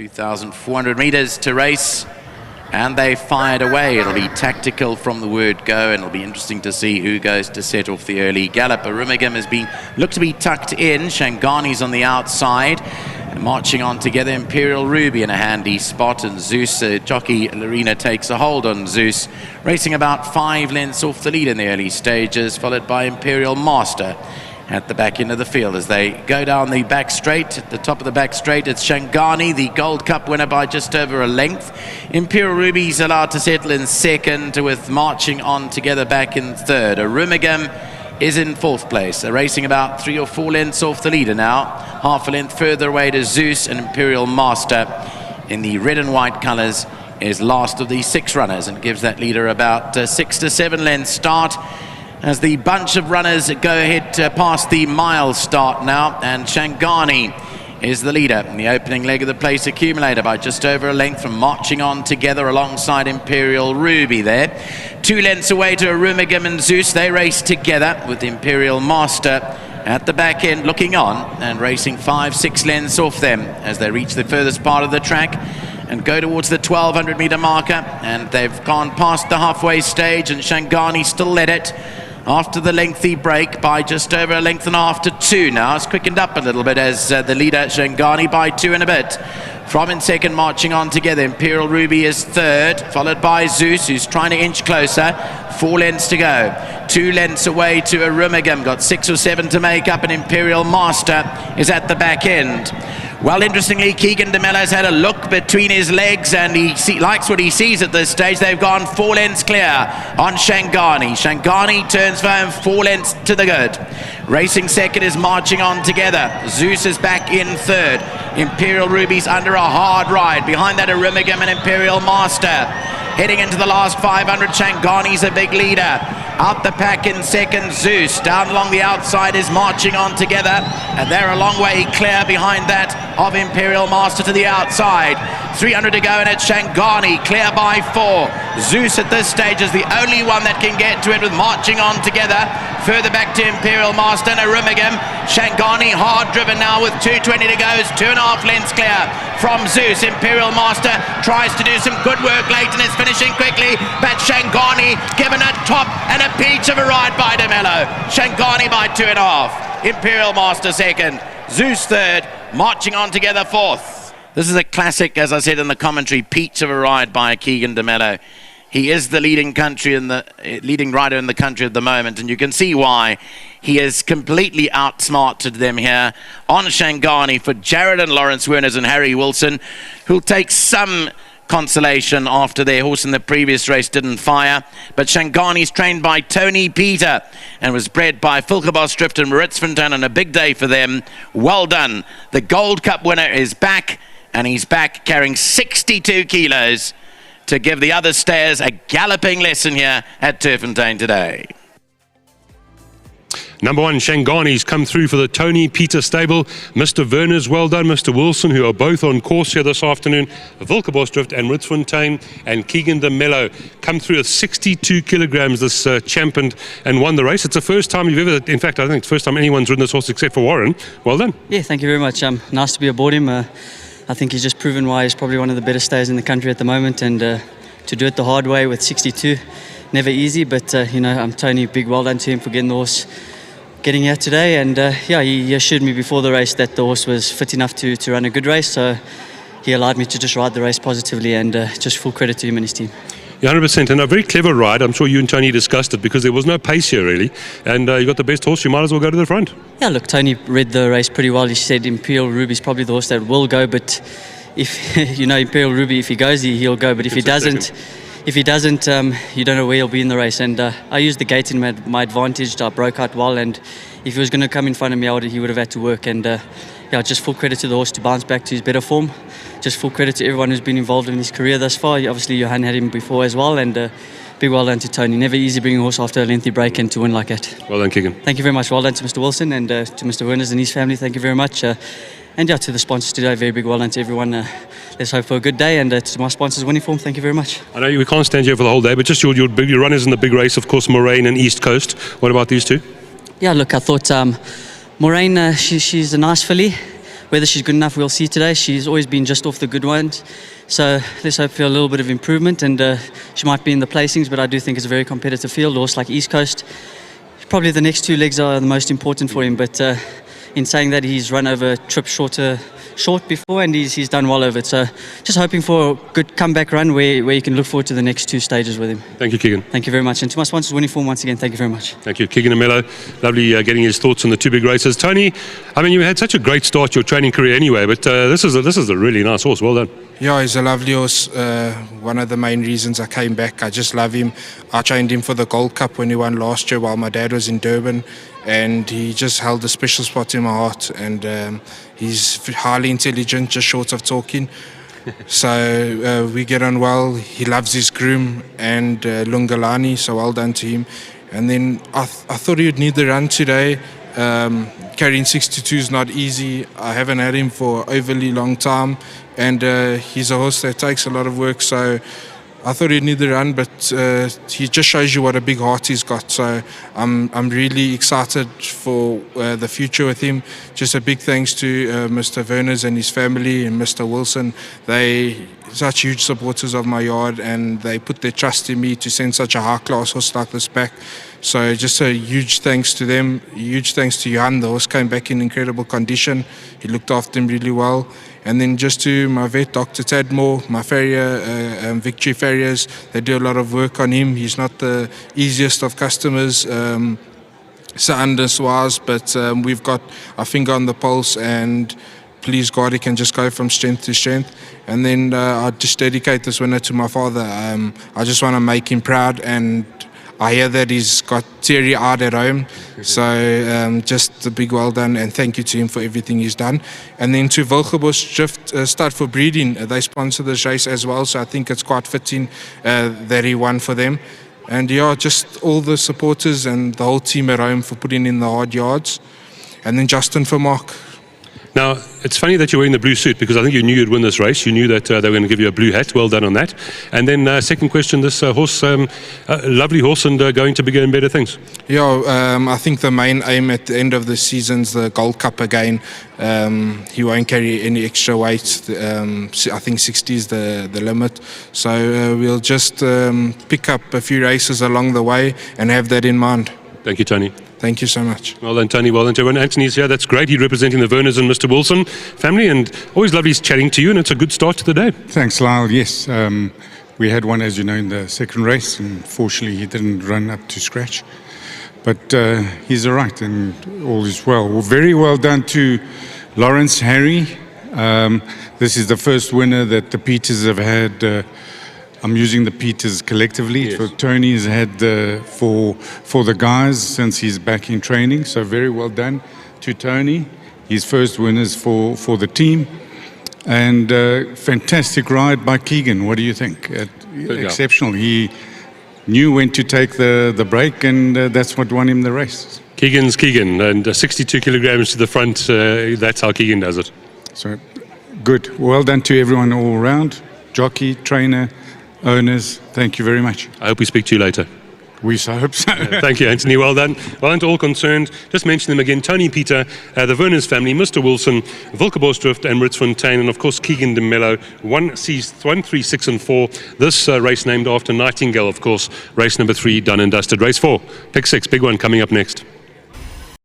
2,400 meters to race, and they fired away. It'll be tactical from the word go, and it'll be interesting to see who goes to set off the early gallop. Arumagam has been looked to be tucked in. Shangani's on the outside, and marching on together. Imperial Ruby in a handy spot, and Zeus, jockey Lorena takes a hold on Zeus, racing about 5 lengths off the lead in the early stages, followed by Imperial Master at the back end of the field as they go down the back straight. At the top of the back straight, it's Shangani, the Gold Cup winner, by just over a length. Imperial Ruby's allowed to settle in second, with marching on together back in third. Arumagam is in fourth place. They're racing about 3 or 4 lengths off the leader now. Half a length further away to Zeus, and Imperial Master in the red and white colours is last of the 6 runners, and gives that leader about 6 to 7 lengths start, as the bunch of runners go ahead past the mile start now. And Shangani is the leader in the opening leg of the place accumulator by just over a length from marching on together alongside Imperial Ruby there. 2 lengths away to Arumagam and Zeus. They race together with Imperial Master at the back end looking on and racing 5-6 lengths off them as they reach the furthest part of the track and go towards the 1,200 meter marker. And they've gone past the halfway stage, and Shangani still led it after the lengthy break by just over a length and a half to 2 now. It's quickened up a little bit as the leader Shangani by 2 and a bit. From in second, marching on together, Imperial Ruby is third, followed by Zeus, who's trying to inch closer. 4 lengths to go. 2 lengths away to Arumagam, got 6 or 7 to make up, and Imperial Master is at the back end. Well, interestingly, Keegan de Melo's had a look between his legs, and he likes what he sees at this stage. They've gone 4 lengths clear on Shangani. Shangani turns for him 4 lengths to the good. Racing second is marching on together. Zeus is back in third. Imperial Ruby's under a hard ride. Behind that, Arumagam and Imperial Master. Heading into the last 500, Shangani's a big leader. Out the pack in second, Zeus. Down along the outside is marching on together, and they're a long way clear behind that of Imperial Master to the outside. 300 to go, and it's Shangani clear by 4. Zeus at this stage is the only one that can get to it with marching on together. Further back to Imperial Master and Arumagam. Shangani hard driven now with 2:20 to go, is 2.5 lengths clear from Zeus. Imperial Master tries to do some good work late and is finishing quickly, but Shangani given a top and a peach of a ride by de Melo. Shangani by 2.5. Imperial Master second, Zeus third, marching on together fourth. This is a classic, as I said in the commentary, peach of a ride by Keegan de Melo. He is the leading rider in the country at the moment, and you can see why. He has completely outsmarted them here on Shangani for Jared and Lawrence Werners and Harry Wilson, who'll take some consolation after their horse in the previous race didn't fire. But Shangani's trained by Tony Peter and was bred by Vilkebos and Turffontein, on a big day for them. Well done. The Gold Cup winner is back, and he's back carrying 62 kilos to give the other stayers a galloping lesson here at Turffontein today. Number 1, Shangani's come through for the Tony Peter stable. Mr. Werners, well done. Mr. Wilson, who are both on course here this afternoon. Vilkebos and Turffontein and Keegan de Melo come through with 62 kilograms. This championed and won the race. It's the first time you've ever, in fact, I think it's the first time anyone's ridden this horse except for Warren. Well done. Yeah, thank you very much. Nice to be aboard him. I think he's just proven why he's probably one of the better stayers in the country at the moment, and to do it the hard way with 62, never easy. But Tony, big well done to him for getting the horse getting here today, and he assured me before the race that the horse was fit enough to run a good race, so he allowed me to just ride the race positively, and just full credit to him and his team. Yeah, 100%, and a very clever ride. I'm sure you and Tony discussed it, because there was no pace here really, and you got the best horse, you might as well go to the front. Yeah, look, Tony read the race pretty well. He said Imperial Ruby's probably the horse that will go, but if Imperial Ruby, if he goes, he'll go, but if he doesn't, you don't know where he'll be in the race. And I used the gate in my advantage. I broke out well, and if he was going to come in front of me, he would have had to work. And just full credit to the horse to bounce back to his better form. Just full credit to everyone who's been involved in his career thus far. Obviously, Johan had him before as well, and big well done to Tony. Never easy bringing a horse after a lengthy break and to win like that. Well done, Keegan. Thank you very much. Well done to Mr. Wilson, and to Mr. Werners and his family. Thank you very much. And to the sponsors today, very big well done to everyone. Let's hope for a good day, and to my sponsors, winning form, thank you very much. I know we can't stand here for the whole day, but just your runners in the big race, of course, Moraine and East Coast. What about these two? Yeah, look, I thought Moraine, she's a nice filly. whether she's good enough, we'll see today. She's always been just off the good ones. So let's hope for a little bit of improvement, and she might be in the placings, but I do think it's a very competitive field. Also, like East Coast, probably the next 2 legs are the most important for him, but in saying that, he's run over trip short before, and he's done well over it. So just hoping for a good comeback run where you can look forward to the next 2 stages with him. Thank you, Keegan. Thank you very much. And to my sponsors, Winning Form, once again, thank you very much. Thank you, Keegan and Melo. Lovely getting his thoughts on the 2 big races. Tony, I mean, you had such a great start to your training career anyway, but this is a really nice horse. Well done. Yeah, he's a lovely horse. One of the main reasons I came back, I just love him. I trained him for the Gold Cup when he won last year while my dad was in Durban, and he just held a special spot in my heart. And he's highly intelligent, just short of talking. So we get on well. He loves his groom and Lungalani, so well done to him. And then I thought he would need the run today. Carrying 62 is not easy. I haven't had him for overly long time, and he's a horse that takes a lot of work, so I thought he'd need the run, but he just shows you what a big heart he's got. So I'm really excited for the future with him. Just a big thanks to Mr. Werners and his family and Mr. Wilson. They such huge supporters of my yard, and they put their trust in me to send such a high-class horse like this back. So just a huge thanks to them. Huge thanks to Johan. The horse came back in incredible condition. He looked after him really well. And then just to my vet, Dr. Tadmore, my farrier, Victory Farriers, they do a lot of work on him. He's not the easiest of customers, soundness-wise, but we've got our finger on the pulse, and please God, he can just go from strength to strength. And then I just dedicate this winner to my father. I just want to make him proud, and I hear that he's got teary-eyed at home. So just a big well done, and thank you to him for everything he's done. And then to Wilgerbos Stud for Breeding, they sponsor this race as well, so I think it's quite fitting that he won for them. And yeah, just all the supporters and the whole team at home for putting in the hard yards. And then Justin for Mark. Now, it's funny that you're wearing the blue suit, because I think you knew you'd win this race. You knew that they were going to give you a blue hat. Well done on that. And then second question, this horse, lovely horse, and going to bigger and better things. Yeah, I think the main aim at the end of the season's the Gold Cup again. He won't carry any extra weight. I think 60 is the limit. So we'll just pick up a few races along the way and have that in mind. Thank you, Tony. Thank you so much. Well done, Tony. Well done to everyone. Anthony's here. That's great. He's representing the Werners and Mr. Wilson family, and always lovely chatting to you, and it's a good start to the day. Thanks, Lyle. Yes, we had one, as you know, in the second race, and fortunately he didn't run up to scratch. But he's all right, and all is well. Very well done to Lawrence Harry. This is the first winner that the Peters have had. I'm using the Peters collectively. Yes. So Tony has had for the guys since he's back in training. So very well done to Tony. His first winners for the team. And fantastic ride by Keegan. What do you think? Exceptional. He knew when to take the break, and that's what won him the race. Keegan's Keegan, and 62 kilograms to the front. That's how Keegan does it. So good. Well done to everyone all around. Jockey, trainer, owners, thank you very much. I hope we speak to you later. We so hope so. Thank you, Anthony. Well done. Well done to all concerned. Just mention them again. Tony Peter, the Werners family, Mr. Wilson, Wilgerbos and turffontein, and of course Keegan de Melo, 1, 3, 6 and 4. This race named after Nightingale, of course. Race number 3, done and dusted. Race 4, pick 6, big one coming up next.